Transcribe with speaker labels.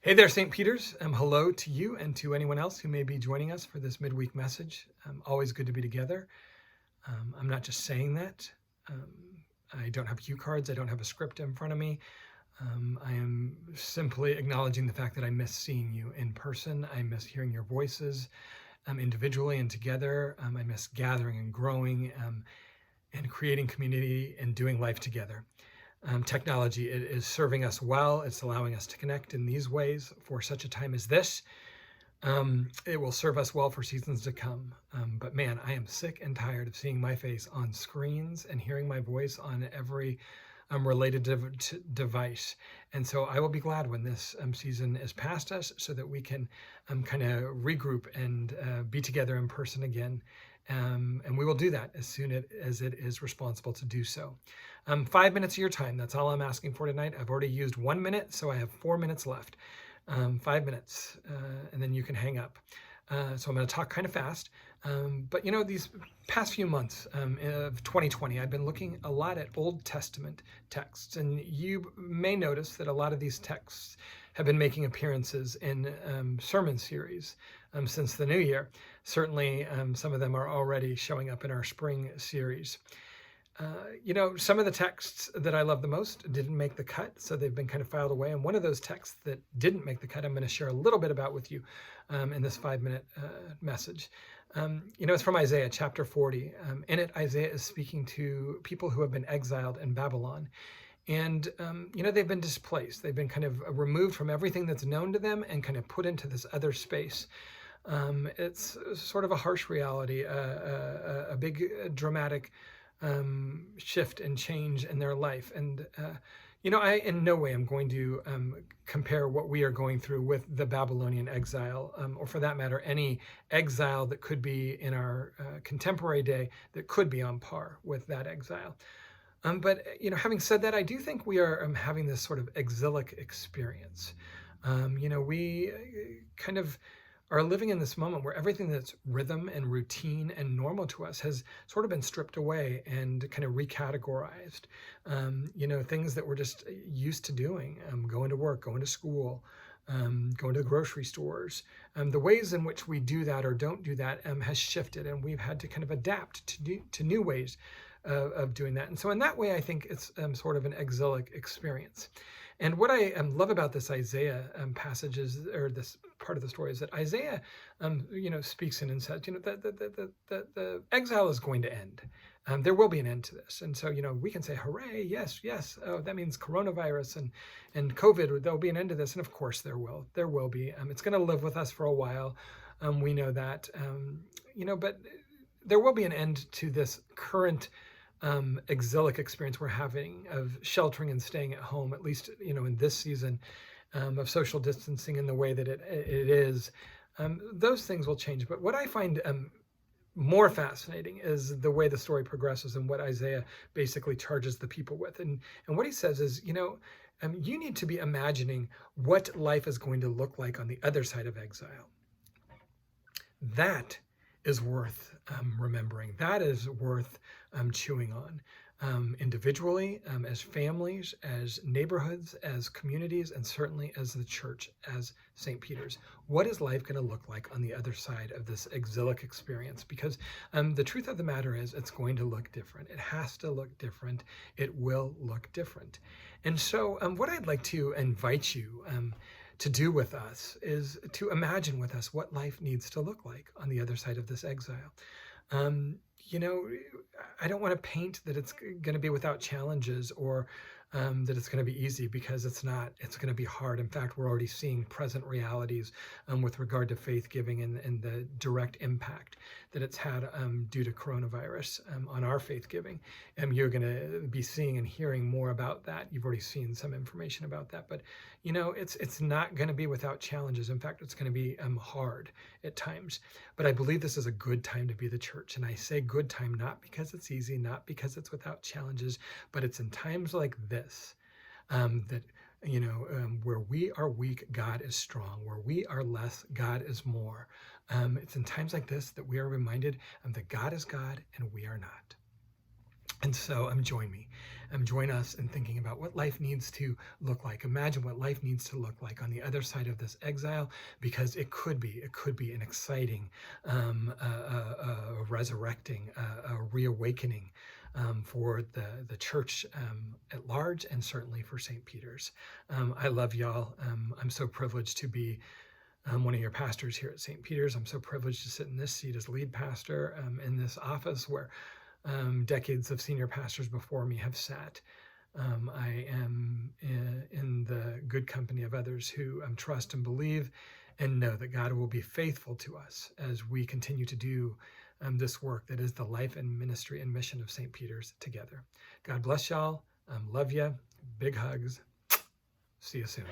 Speaker 1: Hey there, St. Peter's. Hello to you and to anyone else who may be joining us for this midweek message. Always good to be together. I'm not just saying that. Um, I don't have cue cards. I don't have a script in front of me. I am simply acknowledging the fact that I miss seeing you in person. I miss hearing your voices individually and together. I miss gathering and growing and creating community and doing life together. Technology is serving us well. It's allowing us to connect in these ways for such a time as this. It will serve us well for seasons to come. But man, I am sick and tired of seeing my face on screens and hearing my voice on every related device. And so I will be glad when this season is past us so that we can kind of regroup and be together in person again. And we will do that as soon as it is responsible to do so. 5 minutes of your time, that's all I'm asking for tonight. I've already used 1 minute, so I have 4 minutes left. 5 minutes, and then you can hang up. So I'm going to talk kind of fast. But you know, these past few months of 2020, I've been looking a lot at Old Testament texts, and you may notice that a lot of these texts have been making appearances in sermon series since the new year. Certainly, some of them are already showing up in our spring series. You know, some of the texts that I love the most didn't make the cut, so they've been kind of filed away. And one of those texts that didn't make the cut, I'm going to share a little bit about with you in this 5-minute message. You know, it's from Isaiah chapter 40. In it, Isaiah is speaking to people who have been exiled in Babylon. And, you know, they've been displaced. They've been kind of removed from everything that's known to them and kind of put into this other space. It's sort of a harsh reality, a big dramatic shift and change in their life. And, you know, I in no way am going to compare what we are going through with the Babylonian exile, or for that matter, any exile that could be in our contemporary day that could be on par with that exile. But, you know, having said that, I do think we are having this sort of exilic experience. You know, we kind of are living in this moment where everything that's rhythm and routine and normal to us has sort of been stripped away and kind of recategorized. You know, things that we're just used to doing, going to work, going to school, going to the grocery stores. The ways in which we do that or don't do that has shifted, and we've had to kind of adapt to new ways of doing that. And so in that way, I think it's sort of an exilic experience. And what I love about this Isaiah passage is, or this part of the story, is that Isaiah, you know, speaks in and says, you know, the exile is going to end. There will be an end to this. And so, you know, we can say, hooray, yes, yes. Oh, that means coronavirus and COVID, there'll be an end to this. And of course there will. There will be. It's going to live with us for a while. We know that, you know, but there will be an end to this current exilic experience we're having of sheltering and staying at home, at least, you know, in this season of social distancing in the way that it is. Those things will change. But what I find more fascinating is the way the story progresses and what Isaiah basically charges the people with. And what he says is, you know, you need to be imagining what life is going to look like on the other side of exile. That is worth remembering. That is worth chewing on individually, as families, as neighborhoods, as communities, and certainly as the church, as St. Peter's. What is life going to look like on the other side of this exilic experience? Because the truth of the matter is it's going to look different. It has to look different. It will look different. And so what I'd like to invite you to do with us is to imagine with us what life needs to look like on the other side of this exile. You know, I don't want to paint that it's going to be without challenges or that it's going to be easy, because it's not. It's going to be hard. In fact, we're already seeing present realities with regard to faith giving and the direct impact that it's had due to coronavirus on our faith giving. You're going to be seeing and hearing more about that. You've already seen some information about that. But, you know, it's not going to be without challenges. In fact, it's going to be hard at times. But I believe this is a good time to be the church. And I say good time not because it's easy, not because it's without challenges, but it's in times like this that, you know, where we are weak, God is strong. Where we are less, God is more. It's in times like this that we are reminded that God is God and we are not. And so join me join us in thinking about what life needs to look like. Imagine what life needs to look like on the other side of this exile, because it could be an exciting, resurrecting, reawakening for the church at large, and certainly for St. Peter's. I love y'all. I'm so privileged to be one of your pastors here at St. Peter's. I'm so privileged to sit in this seat as lead pastor in this office where decades of senior pastors before me have sat. I am in the good company of others who trust and believe and know that God will be faithful to us as we continue to do this work that is the life and ministry and mission of St. Peter's together. God bless y'all. Love ya. Big hugs. See you soon.